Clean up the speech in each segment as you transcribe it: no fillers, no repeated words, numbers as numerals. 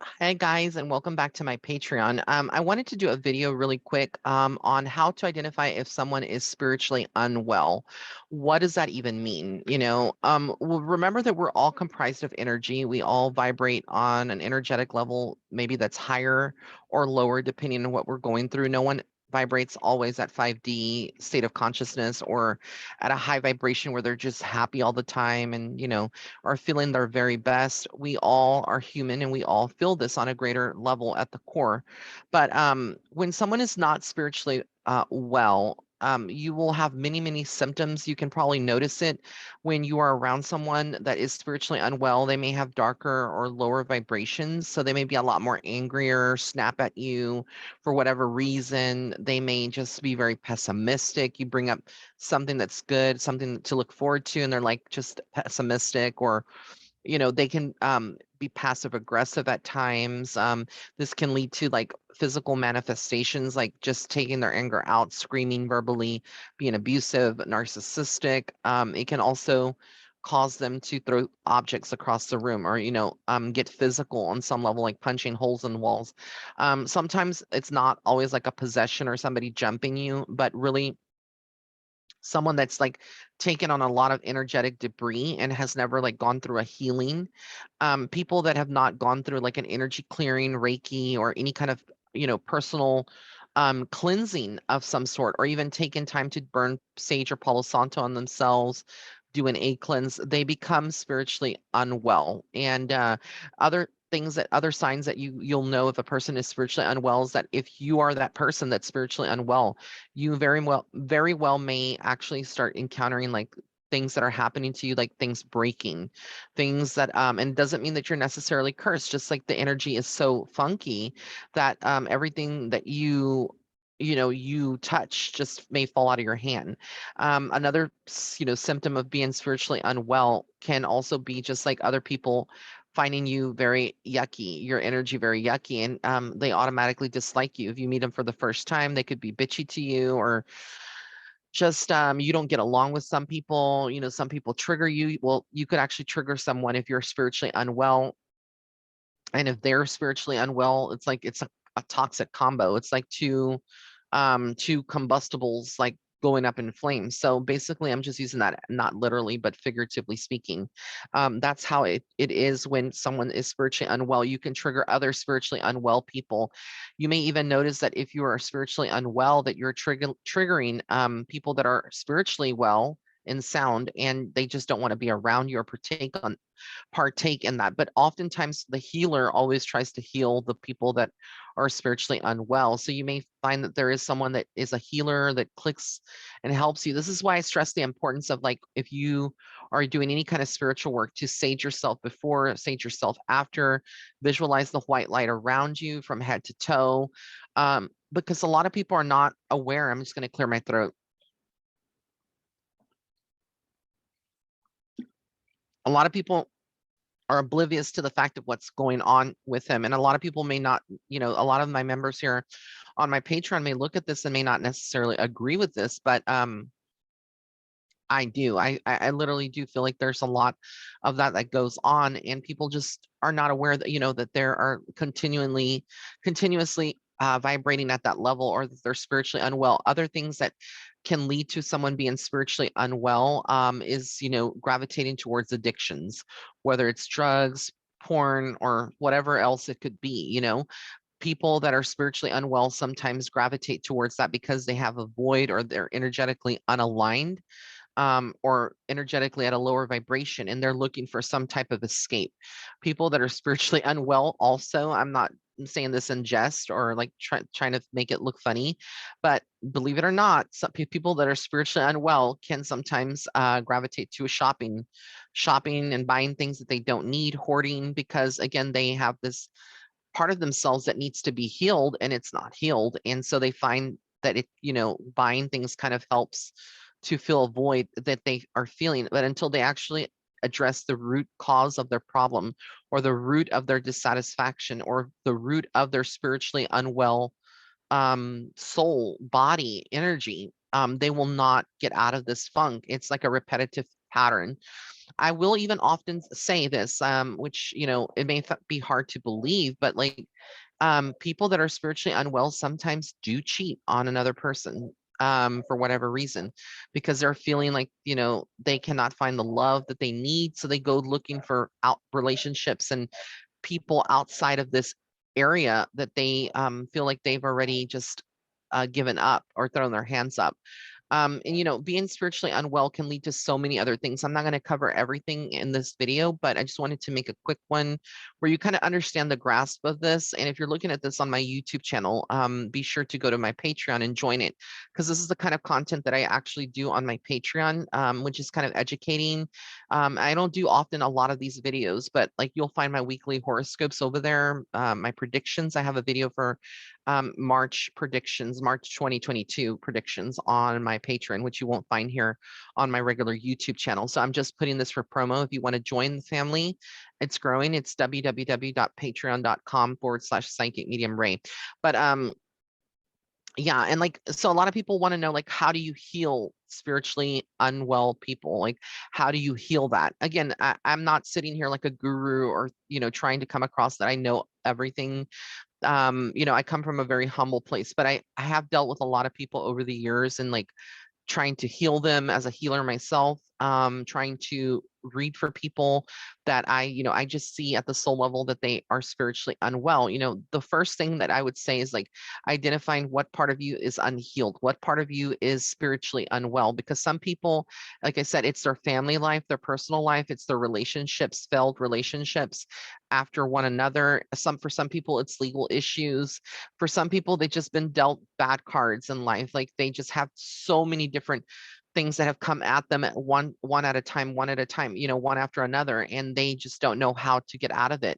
Hi guys, and welcome back to my Patreon. I wanted to do a video really quick on how to identify if someone is spiritually unwell. What does that even mean? Well, remember that we're all comprised of energy. We all vibrate on an energetic level, maybe that's higher or lower, depending on what we're going through. No one vibrates always at 5D state of consciousness or at a high vibration where they're just happy all the time and, are feeling their very best. We all are human and we all feel this on a greater level at the core. But when someone is not spiritually well, you will have many, many symptoms. You can probably notice it when you are around someone that is spiritually unwell. They may have darker or lower vibrations. So they may be a lot more angrier, snap at you for whatever reason. They may just be very pessimistic. You bring up something that's good, something to look forward to, and they're like just pessimistic, or they can be passive aggressive at times. This can lead to like physical manifestations, like just taking their anger out, screaming verbally, being abusive, narcissistic. It can also cause them to throw objects across the room, or get physical on some level, like punching holes in walls. Sometimes it's not always like a possession or somebody jumping you, but really someone that's like taken on a lot of energetic debris and has never like gone through a healing. People that have not gone through like an energy clearing, Reiki, or any kind of personal cleansing of some sort, or even taken time to burn sage or palo santo on themselves, do an a cleanse, they become spiritually unwell. And other signs that you'll know if a person is spiritually unwell is that if you are that person that's spiritually unwell, you very well may actually start encountering like things that are happening to you, like things breaking, things that and it doesn't mean that you're necessarily cursed, just like the energy is so funky that everything that you touch just may fall out of your hand. Another symptom of being spiritually unwell can also be just like other people finding you very yucky, your energy very yucky, and they automatically dislike you. If you meet them for the first time, they could be bitchy to you, or just you don't get along with some people. Some people trigger you. Well, you could actually trigger someone if you're spiritually unwell, and if they're spiritually unwell, it's like it's a toxic combo. It's like two combustibles like going up in flames. So basically, I'm just using that not literally, but figuratively speaking. That's how it is when someone is spiritually unwell. You can trigger other spiritually unwell people. You may even notice that if you are spiritually unwell, that you're triggering people that are spiritually well and sound, and they just don't want to be around you or partake in that. But oftentimes the healer always tries to heal the people that are spiritually unwell. So you may find that there is someone that is a healer that clicks and helps you. This is why I stress the importance of, like, if you are doing any kind of spiritual work, to sage yourself before, sage yourself after, visualize the white light around you from head to toe. Because a lot of people are not aware. I'm just going to clear my throat. A lot of people are oblivious to the fact of what's going on with them. And a lot of people may not, a lot of my members here on my Patreon may look at this and may not necessarily agree with this, but I do. I literally do feel like there's a lot of that goes on, and people just are not aware that that there are continuously vibrating at that level, or that they're spiritually unwell. Other things that can lead to someone being spiritually unwell is gravitating towards addictions, whether it's drugs, porn, or whatever else it could be. People that are spiritually unwell sometimes gravitate towards that because they have a void, or they're energetically unaligned, or energetically at a lower vibration, and they're looking for some type of escape. People that are spiritually unwell also, I'm not saying this in jest or like trying to make it look funny, but believe it or not, some people that are spiritually unwell can sometimes gravitate to a shopping and buying things that they don't need, hoarding, because again, they have this part of themselves that needs to be healed and it's not healed. And so they find that buying things kind of helps to fill a void that they are feeling. But until they actually address the root cause of their problem, or the root of their dissatisfaction, or the root of their spiritually unwell soul, body, energy, they will not get out of this funk. It's like a repetitive pattern. I will even often say this, which, it may be hard to believe, but like, people that are spiritually unwell sometimes do cheat on another person, for whatever reason, because they're feeling like, they cannot find the love that they need. So they go looking for out relationships and people outside of this area that they feel like they've already just given up or thrown their hands up. And being spiritually unwell can lead to so many other things. I'm not going to cover everything in this video, but I just wanted to make a quick one where you kind of understand the grasp of this. And if you're looking at this on my YouTube channel, be sure to go to my Patreon and join it, because this is the kind of content that I actually do on my Patreon, which is kind of educating. I don't do often a lot of these videos, but like, you'll find my weekly horoscopes over there, my predictions. I have a video for March predictions, March 2022 predictions on my Patreon, which you won't find here on my regular YouTube channel. So I'm just putting this for promo. If you want to join the family, it's growing. It's www.patreon.com/psychic medium Ray. But yeah, and like, so a lot of people want to know, like, how do you heal spiritually unwell people? Like, how do you heal that? Again, I'm not sitting here like a guru or, trying to come across that I know everything. I come from a very humble place, but I have dealt with a lot of people over the years, and like, trying to heal them as a healer myself, trying to read for people that I just see at the soul level that they are spiritually unwell. The first thing that I would say is like, identifying what part of you is unhealed, what part of you is spiritually unwell, because some people, like I said, it's their family life, their personal life, it's their relationships, failed relationships after one another. For some people, it's legal issues. For some people, they've just been dealt bad cards in life. Like, they just have so many different things that have come at them at one at a time, one after another, and they just don't know how to get out of it.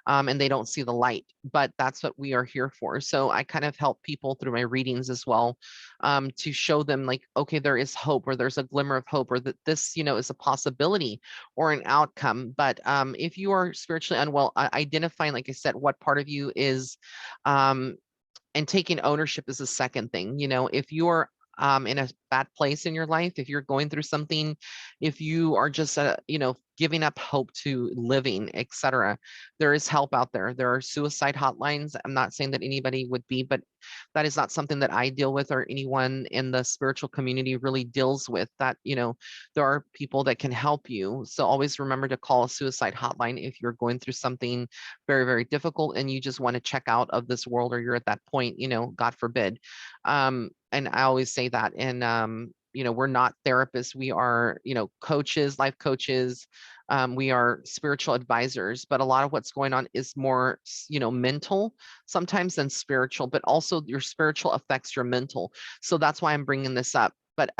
And they don't see the light, but that's what we are here for. So I kind of help people through my readings as well, to show them like, okay, there is hope, or there's a glimmer of hope, or that this, is a possibility or an outcome. But if you are spiritually unwell, identifying, like I said, what part of you is, um, and taking ownership is the second thing. If you're in a bad place in your life, if you're going through something, if you are just giving up hope to living, etc., there is help out there. There are suicide hotlines. I'm not saying that anybody would be, but that is not something that I deal with, or anyone in the spiritual community really deals with. That there are people that can help you. So always remember to call a suicide hotline if you're going through something very, very difficult and you just want to check out of this world, or you're at that point, God forbid. And I always say that. And we're not therapists. We are, coaches, life coaches. We are spiritual advisors, but a lot of what's going on is more, mental sometimes than spiritual, but also your spiritual affects your mental. So that's why I'm bringing this up. But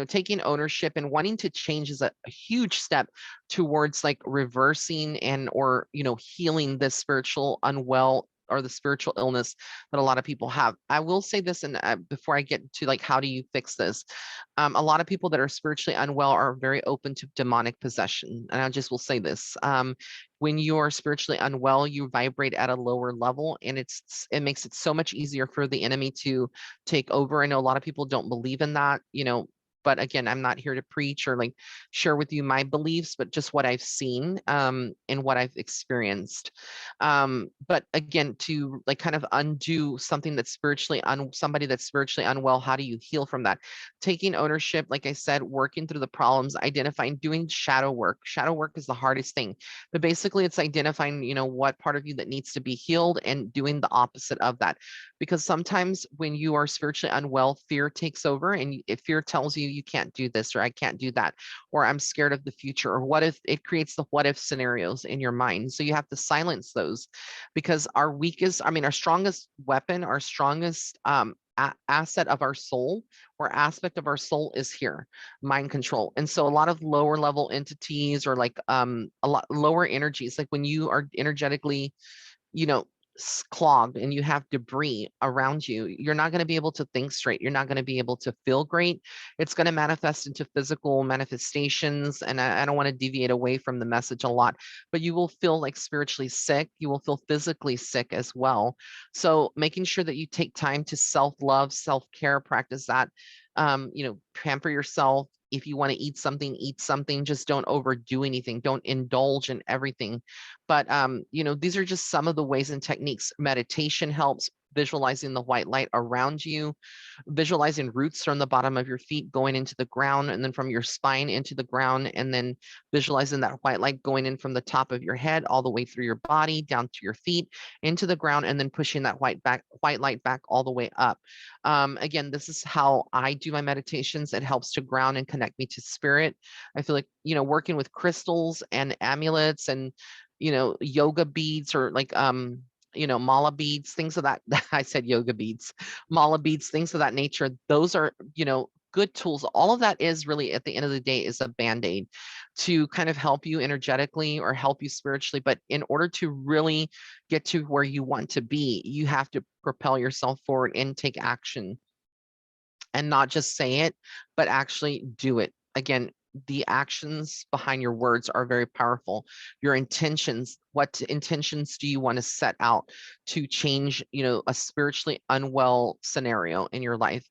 taking ownership and wanting to change is a huge step towards like reversing or healing this spiritual unwell, or the spiritual illness that a lot of people have. I will say this, and before I get to like, how do you fix this? A lot of people that are spiritually unwell are very open to demonic possession. And I just will say this. When you are spiritually unwell, you vibrate at a lower level, and it makes it so much easier for the enemy to take over. I know a lot of people don't believe in that, but again, I'm not here to preach or like share with you my beliefs, but just what I've seen, and what I've experienced. But again, to like kind of undo something that's somebody that's spiritually unwell, how do you heal from that? Taking ownership, like I said, working through the problems, identifying, doing shadow work. Shadow work is the hardest thing, but basically it's identifying, what part of you that needs to be healed, and doing the opposite of that. Because sometimes when you are spiritually unwell, fear takes over, and if fear tells you you can't do this, or I can't do that, or I'm scared of the future, or what if, it creates the what if scenarios in your mind. So you have to silence those, because our strongest weapon, our strongest asset of our soul, or aspect of our soul, is here, mind control. And so a lot of lower level entities, or like a lot lower energies, like when you are energetically, you know, clogged and you have debris around you, you're not going to be able to think straight. You're not going to be able to feel great. It's going to manifest into physical manifestations. And I don't want to deviate away from the message a lot, but you will feel like spiritually sick. You will feel physically sick as well. So making sure that you take time to self-love, self-care, practice that, pamper yourself, if you want to eat something, eat something. Just don't overdo anything. Don't indulge in everything. But you know, these are just some of the ways and techniques. Meditation helps. Visualizing the white light around you, visualizing roots from the bottom of your feet going into the ground, and then from your spine into the ground, and then visualizing that white light going in from the top of your head all the way through your body down to your feet into the ground, and then pushing that white light back all the way up. Again, this is how I do my meditations. It helps to ground and connect me to spirit. I feel like, you know, working with crystals and amulets and, you know, yoga beads, or like you know, mala beads, things of that. I said yoga beads, mala beads, things of that nature. Those are, you know, good tools. All of that is really, at the end of the day, is a band-aid to kind of help you energetically or help you spiritually. But in order to really get to where you want to be, you have to propel yourself forward and take action, and not just say it, but actually do it. Again, the actions behind your words are very powerful. Your intentions, what intentions do you want to set out to change, you know, a spiritually unwell scenario in your life?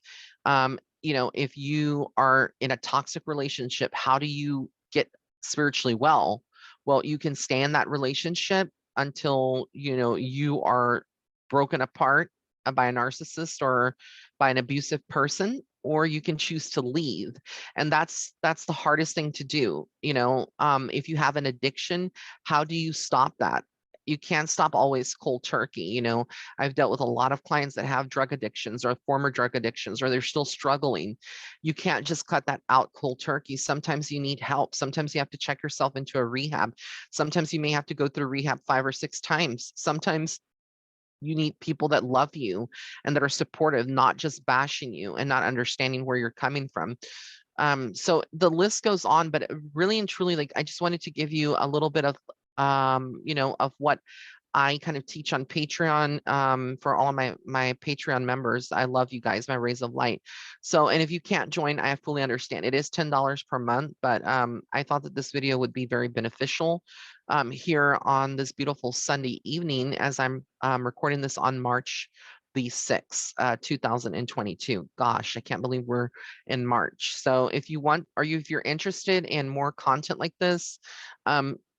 You know, if you are in a toxic relationship, how do you get spiritually well? Well, you can stay in that relationship until, you know, you are broken apart by a narcissist or by an abusive person, or you can choose to leave. And that's the hardest thing to do. You know, if you have an addiction, how do you stop that? You can't stop always cold turkey. You know, I've dealt with a lot of clients that have drug addictions or former drug addictions, or they're still struggling. You can't just cut that out cold turkey. Sometimes you need help. Sometimes you have to check yourself into a rehab. Sometimes you may have to go through rehab 5 or 6 times. Sometimes you need people that love you and that are supportive, not just bashing you and not understanding where you're coming from. So the list goes on, but really and truly, like, I just wanted to give you a little bit of, you know, of what I kind of teach on Patreon, for all of my Patreon members. I love you guys, my rays of light. So, and if you can't join, I fully understand. It is $10 per month, but I thought that this video would be very beneficial here on this beautiful Sunday evening, as I'm recording this on March the 6th, 2022. Gosh, I can't believe we're in March. So if you want, if you're interested in more content like this,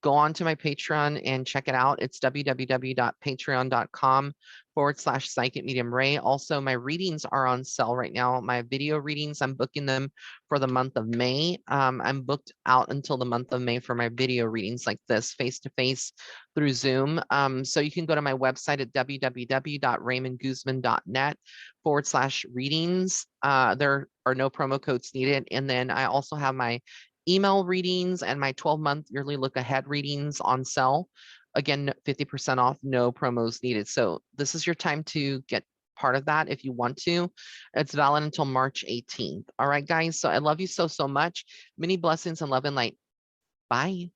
go on to my Patreon and check it out. It's www.patreon.com/psychic medium Ray. Also, my readings are on sale right now. My video readings, I'm booking them for the month of May. I'm booked out until the month of May for my video readings like this, face-to-face through Zoom. So you can go to my website at www.raymondguzman.net/readings. There are no promo codes needed. And then I also have my email readings and my 12-month yearly look ahead readings on sale. Again, 50% off, no promos needed. So this is your time to get part of that if you want to. It's valid until March 18th. All right, guys. So I love you so, so much. Many blessings and love and light. Bye.